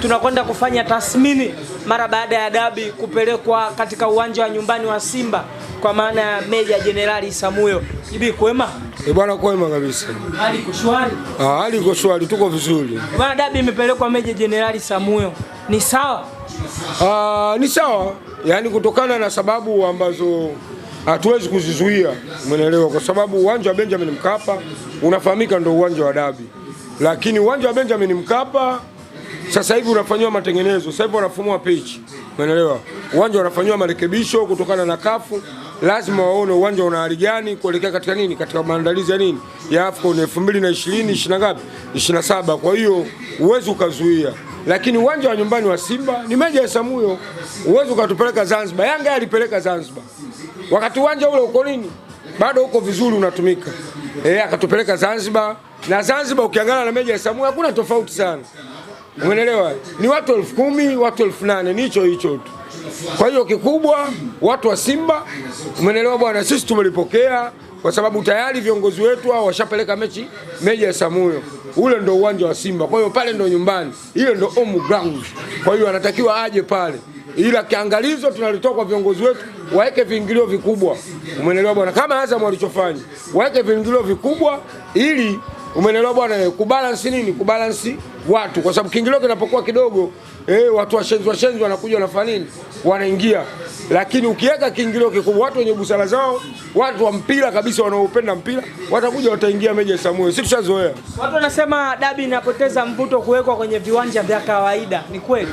tunakwenda kufanya tathmini mara baada ya dabi kupelekwa katika uwanja wa nyumbani wa Simba kwa maana ya Meja Jenerali Isamuhyo. Ibi kwema? Bwana kwema kabisa. Hali iko shwari? Hali iko shwari, tuko vizuri. Bwana, dabi imepelekwa Meja Jenerali Isamuhyo. Ni sawa? Ni sawa. Yaani kutokana na sababu ambazo hatuwezi kuzizuia, umeelewa? Kwa sababu uwanja wa Benjamin Mkapa unafahamika ndio uwanja wa dabi. Lakini uwanja wa Benjamin Mkapa sasa hivi unafanywa matengenezo. Sasa hivi wanafumua pitch. Umeelewa? Uwanja unafanywa marekebisho kutokana na kafu. Lazima waone uwanja una hali gani kuelekea katika nini? Katika maandalizi ya nini? Ya AFCON 2020 ngapi? 27. Kwa hiyo uwezi ukazuia. Lakini uwanja wa nyumbani wa Simba ni Meja Isamuhyo. Uwezi ukatupeleka Zanzibar. Yanga alipeleka Zanzibar. Wakati uwanja ule uko nini? Bado uko vizuri unatumika. Akatupeleka Zanzibar. Na Zanzibar ukiangalia na Meja Isamuhyo hakuna tofauti sana. Umeelewa? Ni watu 10,000, watu 8,000, ni hicho tu. Kwa hiyo kikubwa watu wa Simba, umeelewa bwana, sisi tumelipokea kwa sababu tayari viongozi wetu hao washapeleka mechi Meja Isamuhyo. Ule ndo uwanja wa Simba. Kwa hiyo pale ndo nyumbani. Ile ndo home ground. Kwa hiyo anatakiwa aje pale. Ila kiangalizo tunalitoa kwa viongozi wetu waeke viingilio vikubwa. Umeelewa bwana? Kama Azam walichofanya. Waeke viingilio vikubwa ili umeelewa bwana, kubalance nini? Kubalance watu, kwa sababu kiingilio kinapokuwa kidogo watu washenzi wanakuja wanafanya nini? Wanaingia. Lakini ukiweka kiingilio kikubwa, watu wenye busara zao, watu wa mpira kabisa wanaopenda mpira watakuja wataingia Meja Isamuhyo. Sisi tushazoea. Watu wanasema dabi inapoteza mvuto kuwekwa kwenye viwanja vya kawaida. Ni kweli?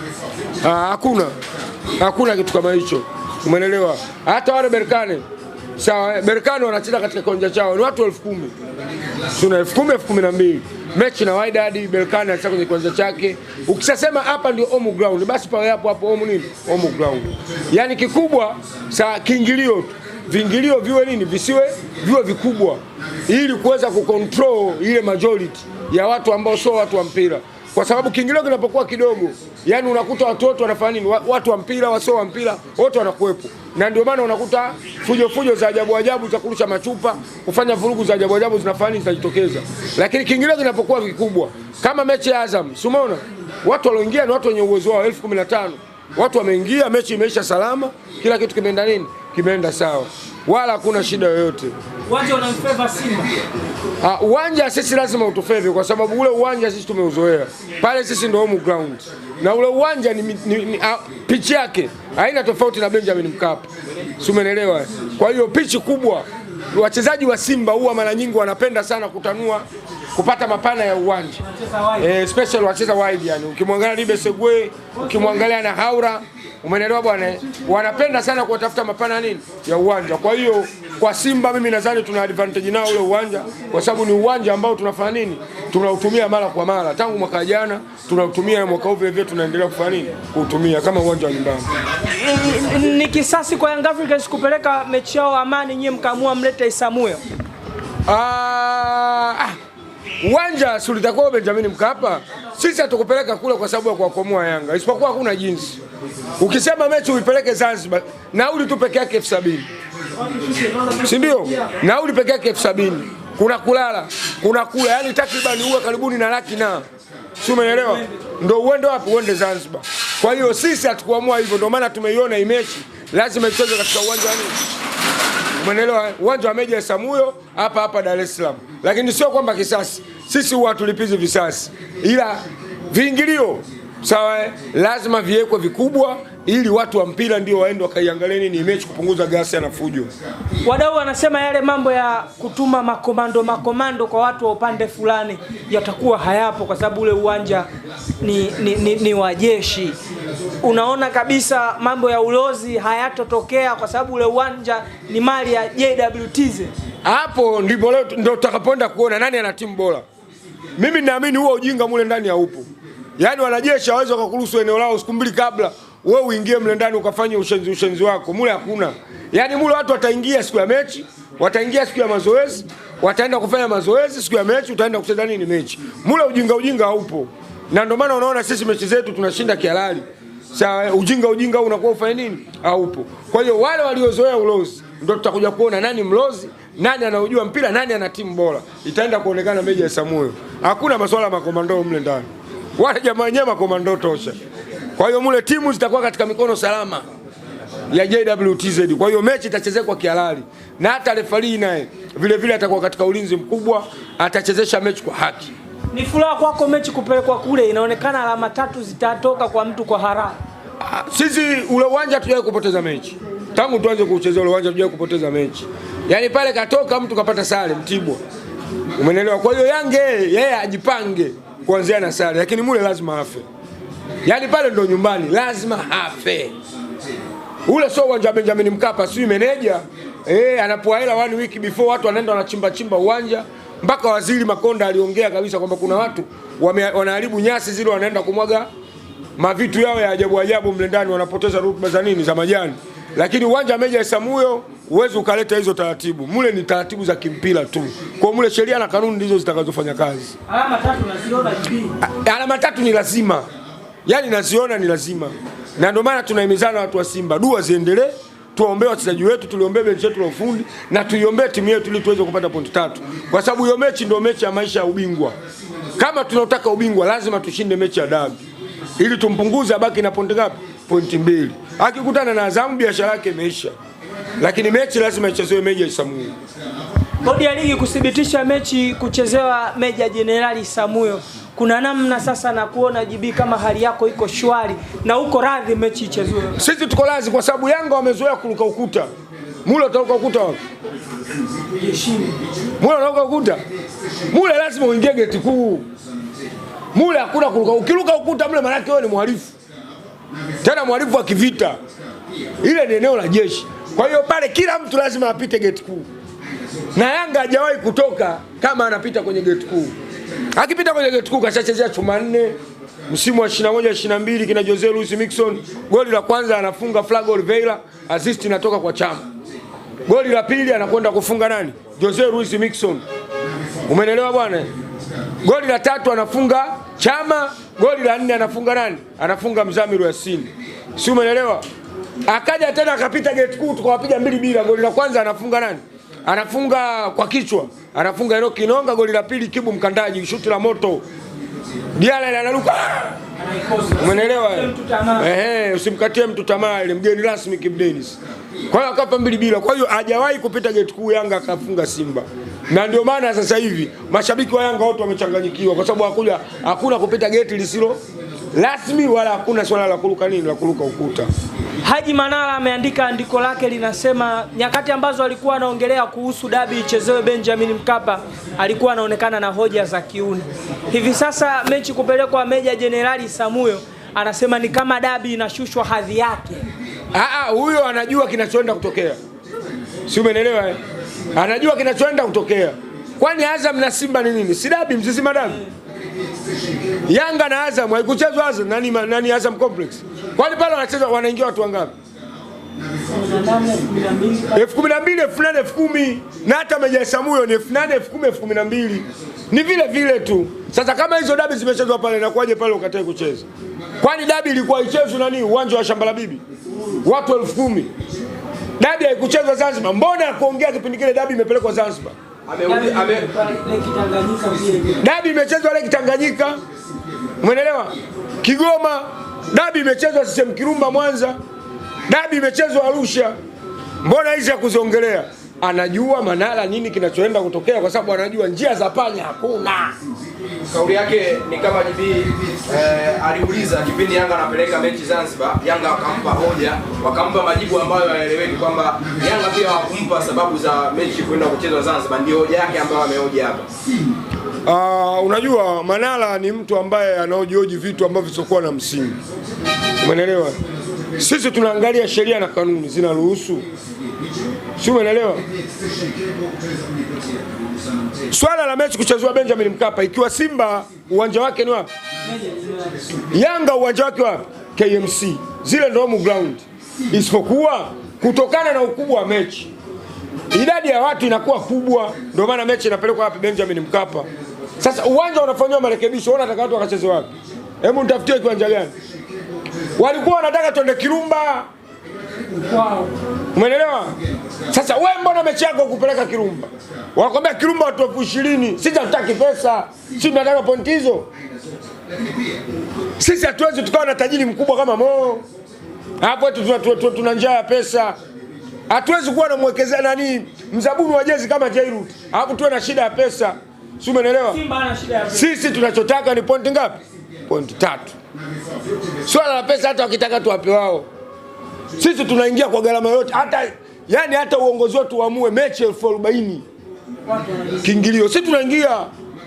Hakuna kitu kama hicho. Umeelewa? Hata wale Berkane. Sawa, Berkane wanacheza katika kiwanja chao ni watu 10,000. Tuna 10,000, 12,000. Mechi na Wydad, Berkane anacheza kwenye kiwanja chake. Ukishasema hapa ndio home ground, basi pale hapo home nini? Home ground. Yaani kikubwa saa kiingilio tu. Viingilio viwe nini? Viwe vikubwa ili kuweza kucontrol ile majority ya watu ambao sio watu wa mpira. Kwa sababu kiingilio kinapokuwa kidogo, yani unakuta watu wote wanafanya nini? Watu wa mpira, wasio wa mpira, wote wanakuepo. Na ndio maana unakuta fujo za ajabu za kurusha machupa, kufanya vurugu za ajabu zinafanya zinajitokeza. Lakini kiingilio kinapokuwa kikubwa, kama mechi ya Azam, si umeona? Watu walioingia ni watu wenye uwezo wao 15,000. Watu wameingia, mechi imeisha salama, kila kitu kimeenda nini? Kimeenda sawa. Wala hakuna shida yoyote. Uwanja unamfavor Simba. Uwanja sisi lazima utufavor kwa sababu ule uwanja sisi tumeuzoea. Pale sisi ndio home ground. Na ule uwanja ni pitch yake haina tofauti na Benjamin Mkapa. Si umeelewa? Kwa hiyo pitch kubwa, wachezaji wa Simba huwa mara nyingi wanapenda sana kutanua kupata mapana ya uwanja. Special wacheza wide yani. Ukimwangalia Libe Segwe, ukimwangalia na Haura, umeelewa bwana? Wanapenda sana kutafuta mapana nini? Ya uwanja. Kwa hiyo kwa Simba mimi nadhani tuna advantage nao ule uwanja kwa sababu ni uwanja ambao tunafanya nini? Tunautumia mara kwa mara. Tangu mwaka jana tunautumia, mwaka huu vile tunaendelea kufanya nini? Kuutumia kama uwanja wa nyumbani. Ni kisasi kwa Young Africans kupeleka mechi yao Amani, nyie mkaamua mlete Isamuhyo. Uwanja si ulitakuwa Benjamin Mkapa. Sisi hatukupeleka kule kwa sababu ya kuwakomoa Yanga. Isipokuwa hakuna jinsi. Ukisema mechi uipeleke Zanzibar, nauli tu peke yake 70,000. Si ndio? Nauli peke yake 70,000. Kuna kulala, kuna kula, yani takriban uwe karibuni na laki na. Si umeelewa? Ndio uende wapi? Uende Zanzibar. Kwa hiyo sisi hatukuamua hivyo, ndio maana tumeiona hii mechi lazima ichezwe katika uwanja wa nini? Umeelewa? Uwanja wa Meja Isamuhyo hapa Dar es Salaam. Lakini sio kwamba kisasi. Sisi huwa tulipizi visasi. Ila viingilio sawa, lazima viwekwe vikubwa ili watu wa mpira ndio waende wakaiangalie nini mechi, kupunguza ghasia na fujo. Wadau wanasema yale mambo ya kutuma makomando kwa watu wa upande fulani yatakuwa hayapo kwa sababu ule uwanja ni wa jeshi. Unaona kabisa mambo ya ulozi hayatotokea kwa sababu ule uwanja ni mali ya JWTZ. Hapo ndipo leo ndio tutakapoenda kuona nani ana timu bora. Mimi naamini huo ujinga mule ndani haupo. Yaani wanajeshi hawezi kukuruhusu eneo lao siku mbili kabla wewe uingie mle ndani ukafanye ushenzi wako. Mule hakuna. Yaani mule watu wataingia siku ya mechi, wataingia siku ya mazoezi, wataenda kufanya mazoezi, siku ya mechi utaenda kucheza nini mechi. Mule ujinga haupo. Na ndio maana unaona sisi mechi zetu tunashinda kihalali. Sawa, ujinga unakuwa ufanye nini? Haupo. Kwa hiyo wale waliozoea ulozi ndio tutakuja kuona nani mlozi, nani anaujua mpira, nani ana timu bora. Itaenda kuonekana Meja Isamuhyo. Hakuna masuala ya makomando mle ndani. wale jamaa wenyewe makomando tosha. Kwa hiyo mule timu zitakuwa katika mikono salama ya JWTZ. Kwa hiyo mechi itachezeka kwa kihalali, na hata refarii naye vile vile atakuwa katika ulinzi mkubwa, atachezesha mechi kwa haki. Ni furaha kwako mechi kupelekwa kule, inaonekana alama 3 zitatoka kwa mtu kwa haraka. Sisi ule uwanja hatujawahi kupoteza mechi. Tangu tuanze kucheza ule uwanja hatujawahi kupoteza mechi. Yaani pale katoka mtu kapata sare Mtibwa. Umeelewa? Kwa hiyo Yange yeye ajipange kuanzia na sare, lakini mule lazima afe. Yaani pale ndo nyumbani, lazima afe. Ule sio uwanja wa Benjamin Mkapa, si meneja anapoa hela 1 week before watu wanaenda wanachimba uwanja. Mpaka Waziri Makonda aliongea kabisa kwamba kuna watu wanaharibu nyasi zile, wanaenda kumwaga mavitu yao ya ajabu mle ndani, wanapoteza rutuba za nini za majani. Lakini uwanja wa Meja Isamuhyo uweze ukaleta hizo taratibu. Mule ni taratibu za kimpira tu. Kwa mule sheria na kanuni ndizo zitakazofanya kazi. Alama 3 naziona hivi. Alama 3 ni lazima. Yaani naziona ni lazima. Na ndio maana tunahimizana watu wa Simba, dua ziendelee, tuombee wachezaji wetu, tuliombee benchi letu la ufundi na tuiombee timu yetu ili tuweze kupata pointi 3. Kwa sababu hiyo mechi ndio mechi ya maisha ya ubingwa. Kama tunataka ubingwa lazima tushinde mechi ya dabi. Ili tumpunguze abaki na pointi ngapi? Pointi 2. Akikutana na Azam biashara yake imeisha. Lakini mechi lazima ichezewe Meja Isamuhyo. Bodi ya ligi kuthibitisha mechi kuchezewa Meja Jenerali Isamuhyo. Kuna namna sasa na kuona JB kama hali yako iko shwari na uko radhi mechi ichezwe. Sisi tuko radhi kwa sababu Yanga wamezoea kuruka ukuta. Mule utaruka ukuta wapi? Jeshini. Mule utaruka ukuta. Mule lazima uingie geti kuu. Mule hakuna kuruka. Ukiruka ukuta mule maana yake wewe ni mhalifu. Tena mhalifu wa kivita. Ile ni eneo la jeshi. Kwa hiyo pale kila mtu lazima apite geti kuu. Na Yanga hajawahi kutoka kama anapita kwenye geti kuu. Akipita kwenye geti kuu kashachezea chuma 4 msimu wa 21-22 kina Jose Luis Mixon. Goli la kwanza anafunga Flago Oliveira, assist inatoka kwa Chama. Goli la pili anakwenda kufunga nani? Jose Luis Mixon. Umeelewa bwana? Goli la 3 anafunga Chama, goli la 4 anafunga nani? Anafunga Mzamiru Yasin. Si umeelewa? Akaja tena akapita gate kuu tukawapiga 2-2. Goli la kwanza anafunga nani? Anafunga kwa kichwa. Anafunga Enoki Kinonga. Goli la pili Kibu Mkandaji, shuti la moto. Diala ile anaruka. Umeelewa? Usimkatie mtu tamaa, ile mgeni rasmi Kibu Dennis. Kwa hiyo akapa 2-2. Kwa hiyo hajawahi kupita gate kuu Yanga akafunga Simba. Na ndio maana sasa hivi mashabiki wa Yanga wote wamechanganyikiwa kwa sababu hakuna kupita gate lisilo rasmi wala hakuna swala la kuruka nini la kuruka ukuta. Haji Manara ameandika andiko lake linasema nyakati ambazo alikuwa anaongelea kuhusu dabi ichezewe Benjamin Mkapa alikuwa anaonekana na hoja za kiuni. Hivi sasa mechi kupelekwa Meja Jenerali Isamuhyo anasema ni kama dabi inashushwa hadhi yake. Huyo anajua kinachoenda kutokea. Si umeelewa? Anajua kinachoenda kutokea. Kwani Azam na Simba ni nini? Si dabi mzizima dabi. Yanga na Azam haikuchezwa Azam nani Azam Complex. Kwani pale wanacheza wanaingia watu wangapi? 12,000, 10,000 na hata Meja Isamuhyo ni 8,000, 10,000. Ni vile tu. Sasa kama hizo dabi zimechezwa pale na kuaje pale ukatae kucheza? Kwani dabi ilikuwa ichezwe nani? Uwanja wa Shamba la Bibi. Watu 10,000. Dabi haikuchezwa Zanzibar. Mbona kuongea kipindi kile dabi imepelekwa Zanzibar? Dabi imechezwa Lake Tanganyika. Umeelewa? Kigoma dabi imechezwa CCM Kirumba Mwanza. Dabi imechezwa Arusha. Mbona hizi ya kuziongelea? Anajua Manara nini kinachoenda kutokea kwa sababu anajua njia za panya hakuna. Kauli yake ni kama JB aliuliza kipindi Yanga anapeleka mechi Zanzibar, Yanga wakampa hoja, wakampa majibu ambayo hayaeleweki kwamba Yanga pia hawakumpa sababu za mechi kwenda kuchezwa Zanzibar. Ndio hoja yake ambayo amehoja hapa. Unajua Manara ni mtu ambaye anaojihoji vitu ambavyo visiokuwa na msingi. Umeelewa? Sisi tunaangalia sheria na kanuni zinaruhusu. Si umeelewa? Swala la mechi kuchezwa Benjamin Mkapa, ikiwa Simba uwanja wake ni wapi? Yanga uwanja wake wapi? KMC. Zile ndio home ground. Isipokuwa kutokana na ukubwa wa mechi, idadi ya watu inakuwa kubwa, ndio maana mechi inapelekwa wapi? Benjamin Mkapa. Sasa uwanja unafanywa marekebisho, wanataka watu wakacheze wapi? Hebu nitafutie kiwanja gani? Walikuwa wanataka twende Kirumba. Umeelewa? Sasa wewe mbona mechi yako kupeleka Kirumba? Wanakuambia Kirumba watu 20,000. Sisi hatutaki pesa. Sisi tunataka pointi hizo. Sisi hatuwezi tukawa na tajiri mkubwa kama Mo. Hapo tuna njaa ya pesa. Hatuwezi kuwa na mwekezaji nani mzabuni wa jezi kama Jairut. Hapo tuwe na shida ya pesa. Si umeelewa? Sisi tunachotaka ni pointi ngapi? Pointi 3. Swala la pesa hata wakitaka tuwape wao. Sisi tunaingia kwa gharama yote, hata uongozi wetu uamue mechi 40,000 kiingilio. Sisi tunaingia,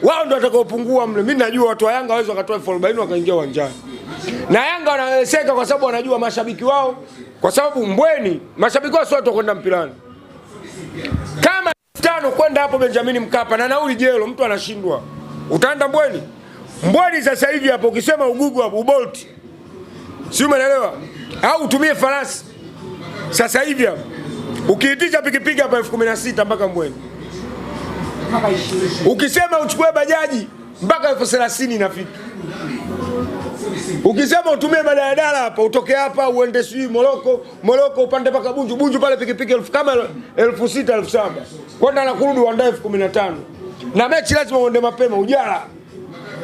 wao ndio watakaopungua mle. Mimi najua watu wa Yanga waweza wakatoa 40,000 wakaingia uwanjani. Na Yanga wanawezeka kwa sababu wanajua mashabiki wao, kwa sababu Mbweni mashabiki wao sio watu kwenda mpirani. Kama 5 kwenda hapo Benjamin Mkapa na nauli jelo, mtu anashindwa. Utaenda Mbweni? Mbweni sasa hivi hapo ukisema ugugu hapo Bolt. Si umeelewa? Au utumie farasi. Sasa hivi hapo ukiitisha pikipiki hapa 16,000 mpaka Mbweni. Ukisema uchukue bajaji mpaka 30,000 inafika. Ukisema utumie daladala hapa utoke hapa uende sui Moroko upande mpaka Bunju pale pikipiki kama 6,000 7,000. Kwenda na kurudi uandae 15,000. Na mechi lazima uende mapema ujala.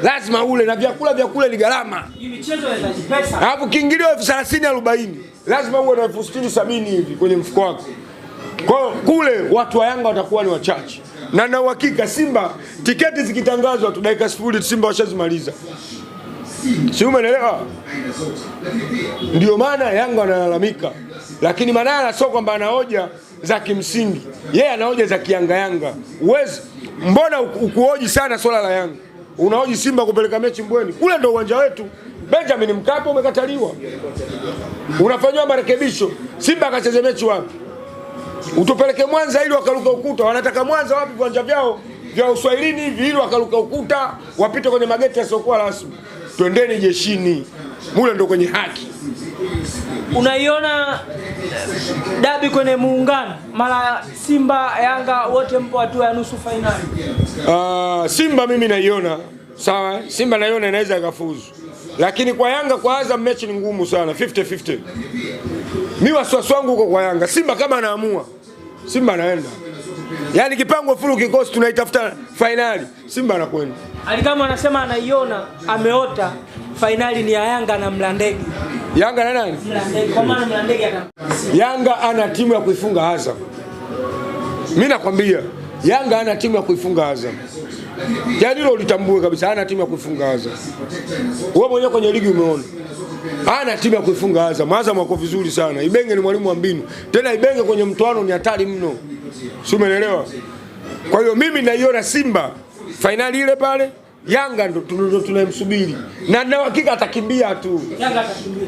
Lazima ule na vyakula ni gharama. Hii michezo inahitaji pesa. Hapo kiingilio 30,000 40. Lazima uwe na 60,000 70 hivi kwenye mfuko wako. Kwa kule watu wa Yanga watakuwa ni wachache. Na uhakika Simba tiketi zikitangazwa tu dakika 0 Simba washazimaliza. Si umeelewa? Ndio maana Yanga wanalalamika. Lakini Manara sio kwamba ana hoja za kimsingi. Yeye ana hoja za Yanga. Uwezi mbona ukuhoji sana swala la Yanga? Unahoji Simba kupeleka mechi Mbweni. Kule ndio uwanja wetu. Benjamin Mkapa umekataliwa. Unafanywa marekebisho. Simba akacheze mechi wapi? Utupeleke Mwanza ili wakaruka ukuta. Wanataka Mwanza wapi viwanja vyao vya Uswahilini hivi ili wakaruka ukuta, wapite kwenye mageti yasiokuwa rasmi. Twendeni jeshini. Mule ndio kwenye haki. Unaiona dabi kwenye muungano? Mara Simba Yanga wote mpo hatua ya nusu finali. Simba mimi naiona sawa. Simba naiona inaweza ikafuzu. Lakini kwa Yanga kwa Azam mechi ni ngumu sana, 50-50. Mimi wasiwasi wangu huko kwa Yanga. Simba kama anaamua, Simba anaenda. Yaani kipango fulu kikosi tunaitafuta finali, Simba anakwenda. Alikama anasema anaiona ameota finali ni ya Yanga na Mlandege. Yanga na nani? Mlandege. Kwa maana Mlandege Yanga ana timu ya kuifunga Azam. Mimi nakwambia Yanga ana timu ya kuifunga Azam. Yaani hilo ulitambue kabisa, ana timu ya kuifunga Azam. Wewe mwenyewe kwenye ligi umeona. Ana timu ya kuifunga Azam. Azam wako vizuri sana. Ibenge ni mwalimu wa mbinu. Tena Ibenge kwenye mtoano ni hatari mno. Si umeelewa? Kwa hiyo mimi naiona Simba finali ile pale, Yanga ndo tunayemsubiri. Na hakika atakimbia tu. Yanga atakimbia.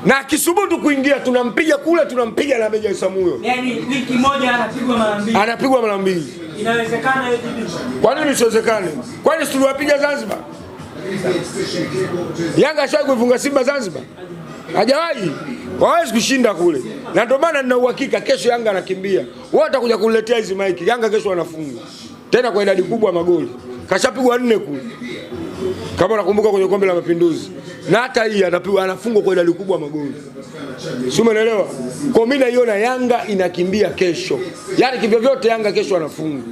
Na akisubutu kuingia tunampiga kule, tunampiga na Meja Isamuyo. Yaani wiki moja anapigwa mara 2. Anapigwa mara 2. Inawezekana hiyo jibu. Kwa nini isiwezekane? Kwani tuliwapiga Zanzibar? Yanga ashai kuifunga Simba Zanzibar? Hajawahi. Hawezi kushinda kule. Na ndio maana nina uhakika kesho Yanga anakimbia. Wao watakuja kuniletea hizi maiki. Yanga kesho anafunga. Tena kwa idadi kubwa magoli. Kashapigwa 4 kule. Kama unakumbuka kwenye Kombe la Mapinduzi. Na hata hii anafungwa kwa idadi kubwa magoli. Si umeelewa? Kwa mimi naiona Yanga inakimbia kesho. Yaani kivyo vyote Yanga kesho anafunga.